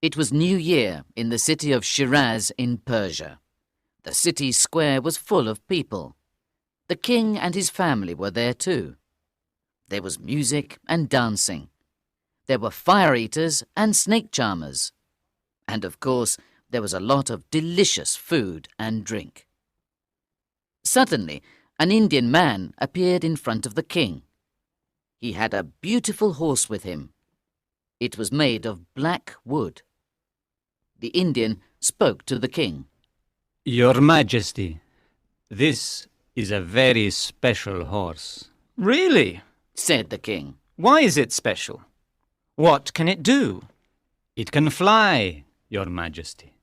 It was New Year in the city of Shiraz in Persia. The city square was full of people. The king and his family were there too. There was music and dancing. There were fire eaters and snake charmers. And of course, there was a lot of delicious food and drink. Suddenly, an Indian man appeared in front of the king. He had a beautiful horse with him. It was made of black wood. The Indian spoke to the king. Your Majesty, this is a very special horse. Really? Said the king. Why is it special? What can it do? It can fly, Your Majesty.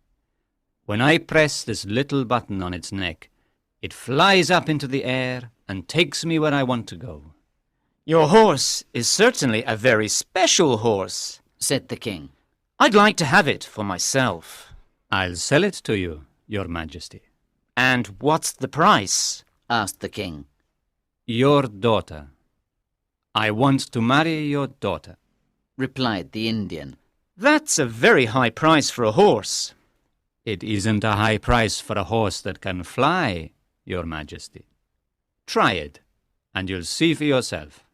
When I press this little button on its neck, it flies up into the air and takes me where I want to go. Your horse is certainly a very special horse, said the king. I'd like to have it for myself. I'll sell it to you, Your Majesty. And what's the price? Asked the king. Your daughter. I want to marry your daughter, replied the Indian. That's a very high price for a horse. It isn't a high price for a horse that can fly, Your Majesty. Try it, and you'll see for yourself.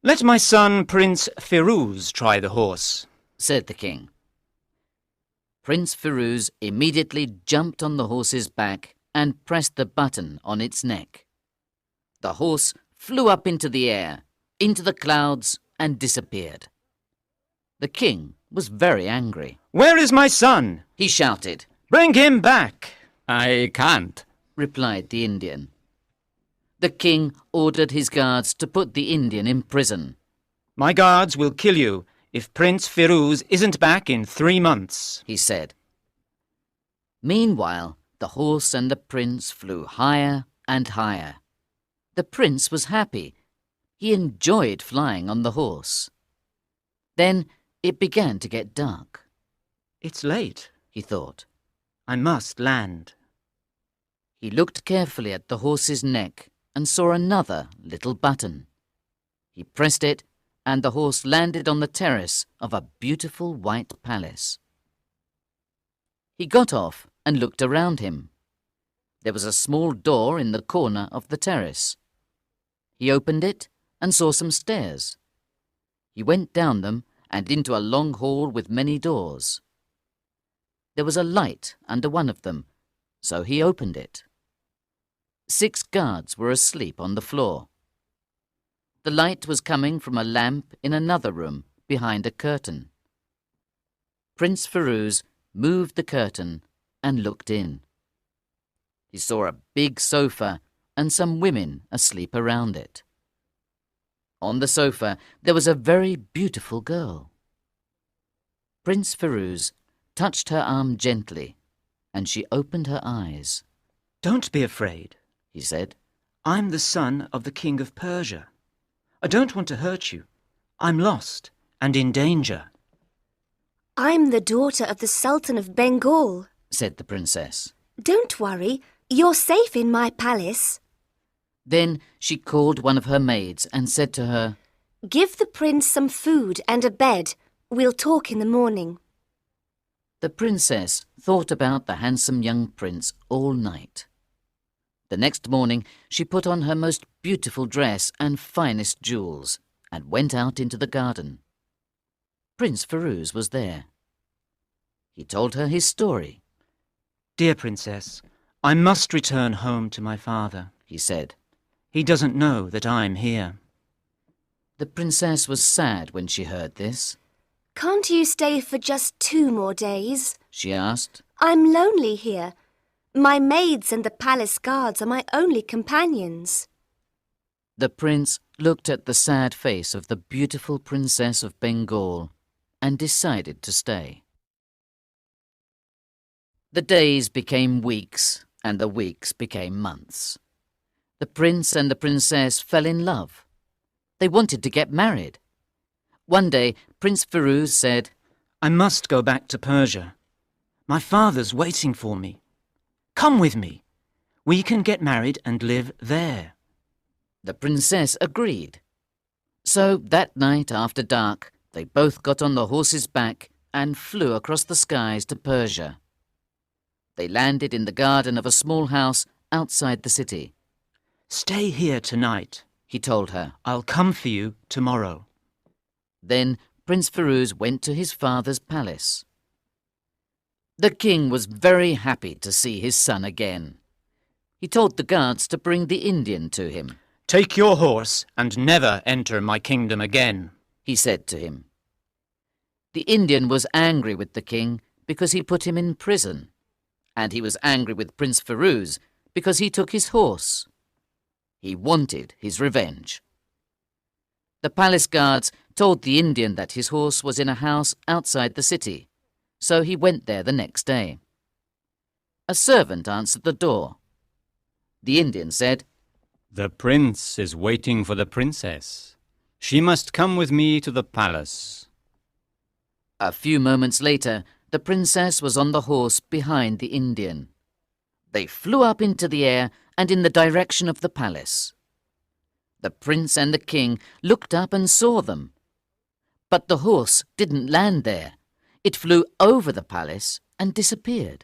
Let my son, Prince Firuz, try the horse, said the king. Prince Firuz immediately jumped on the horse's back and pressed the button on its neck. The horse flew up into the air, into the clouds, and disappeared. The king was very angry. Where is my son? He shouted. Bring him back. I can't, replied the Indian. The king ordered his guards to put the Indian in prison. My guards will kill you if Prince Firuz isn't back in 3 months, he said. Meanwhile, the horse and the prince flew higher and higher. The prince was happy. He enjoyed flying on the horse. Then it began to get dark. It's late, he thought. I must land. He looked carefully at the horse's neck and saw another little button. He pressed it, and the horse landed on the terrace of a beautiful white palace. He got off and looked around him. There was a small door in the corner of the terrace. He opened it and saw some stairs. He went down them and into a long hall with many doors. There was a light under one of them, so he opened it. 6 guards were asleep on the floor. The light was coming from a lamp in another room behind a curtain. Prince Firuz moved the curtain and looked in. He saw a big sofa and some women asleep around it. On the sofa there was a very beautiful girl. Prince Firuz touched her arm gently, and she opened her eyes. Don't be afraid, he said. I'm the son of the King of Persia. I don't want to hurt you. I'm lost and in danger. I'm the daughter of the Sultan of Bengal, said the princess. Don't worry, you're safe in my palace. Then she called one of her maids and said to her, Give the prince some food and a bed. We'll talk in the morning. The princess thought about the handsome young prince all night. The next morning she put on her most beautiful dress and finest jewels and went out into the garden. Prince Firuz was there. He told her his story. Dear princess, I must return home to my father, he said. He doesn't know that I'm here. The princess was sad when she heard this. Can't you stay for just 2 more days? She asked. I'm lonely here. My maids and the palace guards are my only companions. The prince looked at the sad face of the beautiful Princess of Bengal and decided to stay. The days became weeks and the weeks became months. The prince and the princess fell in love. They wanted to get married. One day, Prince Firuz said, I must go back to Persia. My father's waiting for me. Come with me. We can get married and live there. The princess agreed. So that night after dark, they both got on the horse's back and flew across the skies to Persia. They landed in the garden of a small house outside the city. Stay here tonight. He told her. I'll come for you tomorrow. Then Prince Firuz went to his father's palace. The king was very happy to see his son again. He told the guards to bring the Indian to him. Take your horse and never enter my kingdom again, he said to him. The Indian was angry with the king because he put him in prison, and he was angry with Prince Firuz because he took his horse. He wanted his revenge. The palace guards told the Indian that his horse was in a house outside the city, so he went there the next day. A servant answered the door. The Indian said, The prince is waiting for the princess. She must come with me to the palace. A few moments later, the princess was on the horse behind the Indian. They flew up into the air and in the direction of the palace. The prince and the king looked up and saw them. But the horse didn't land there. It flew over the palace and disappeared.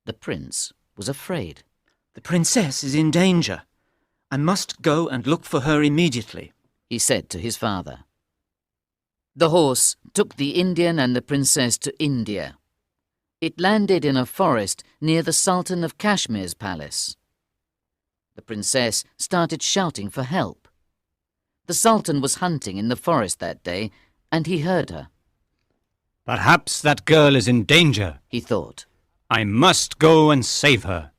The prince was afraid. The princess is in danger. I must go and look for her immediately, he said to his father. The horse took the Indian and the princess to India. It landed in a forest near the Sultan of Kashmir's palace. The princess started shouting for help. The Sultan was hunting in the forest that day, and he heard her. Perhaps that girl is in danger, he thought. I must go and save her.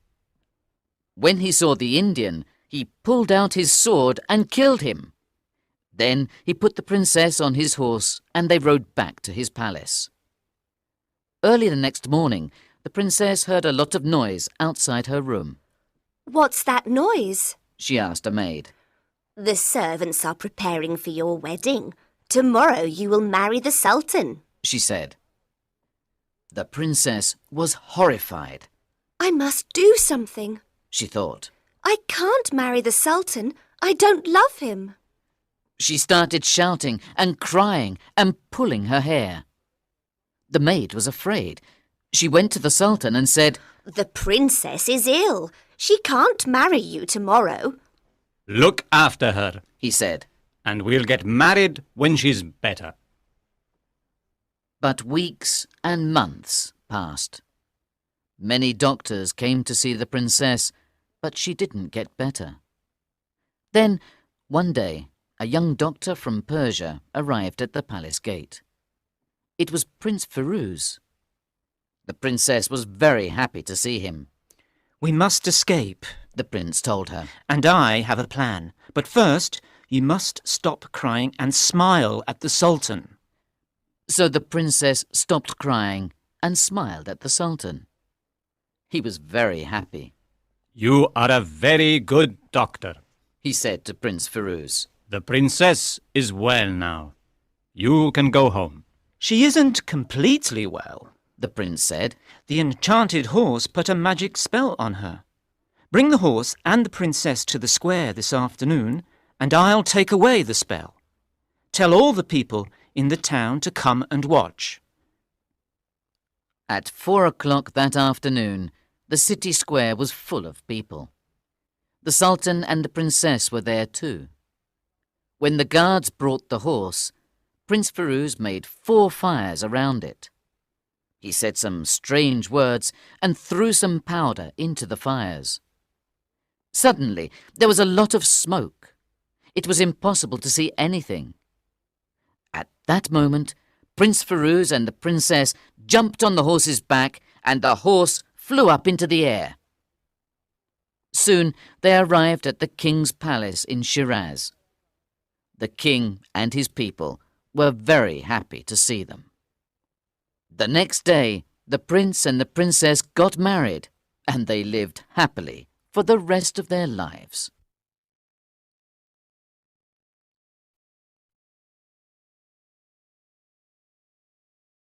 When he saw the Indian, he pulled out his sword and killed him. Then he put the princess on his horse and they rode back to his palace. Early the next morning, the princess heard a lot of noise outside her room. What's that noise? She asked a maid. The servants are preparing for your wedding. Tomorrow you will marry the Sultan, she said. The princess was horrified. I must do something, she thought. I can't marry the Sultan. I don't love him. She started shouting and crying and pulling her hair. The maid was afraid. She went to the Sultan and said, The princess is ill. She can't marry you tomorrow. Look after her, he said, and we'll get married when she's better. But weeks and months passed. Many doctors came to see the princess, but she didn't get better. Then, one day, a young doctor from Persia arrived at the palace gate. It was Prince Firuz. The princess was very happy to see him. We must escape, the prince told her. And I have a plan. But first, you must stop crying and smile at the Sultan. So the princess stopped crying and smiled at the Sultan. He was very happy. You are a very good doctor, he said to Prince Firuz. The princess is well now. You can go home. She isn't completely well, the prince said. The enchanted horse put a magic spell on her. Bring the horse and the princess to the square this afternoon, and I'll take away the spell. Tell all the people in the town to come and watch. At 4 o'clock that afternoon, the city square was full of people. The Sultan and the princess were there too. When the guards brought the horse, Prince Firuz made 4 fires around it. He said some strange words and threw some powder into the fires. Suddenly, there was a lot of smoke. It was impossible to see anything. At that moment, Prince Firuz and the princess jumped on the horse's back and the horse flew up into the air. Soon they arrived at the king's palace in Shiraz. The king and his people were very happy to see them. The next day, the prince and the princess got married, and they lived happily for the rest of their lives.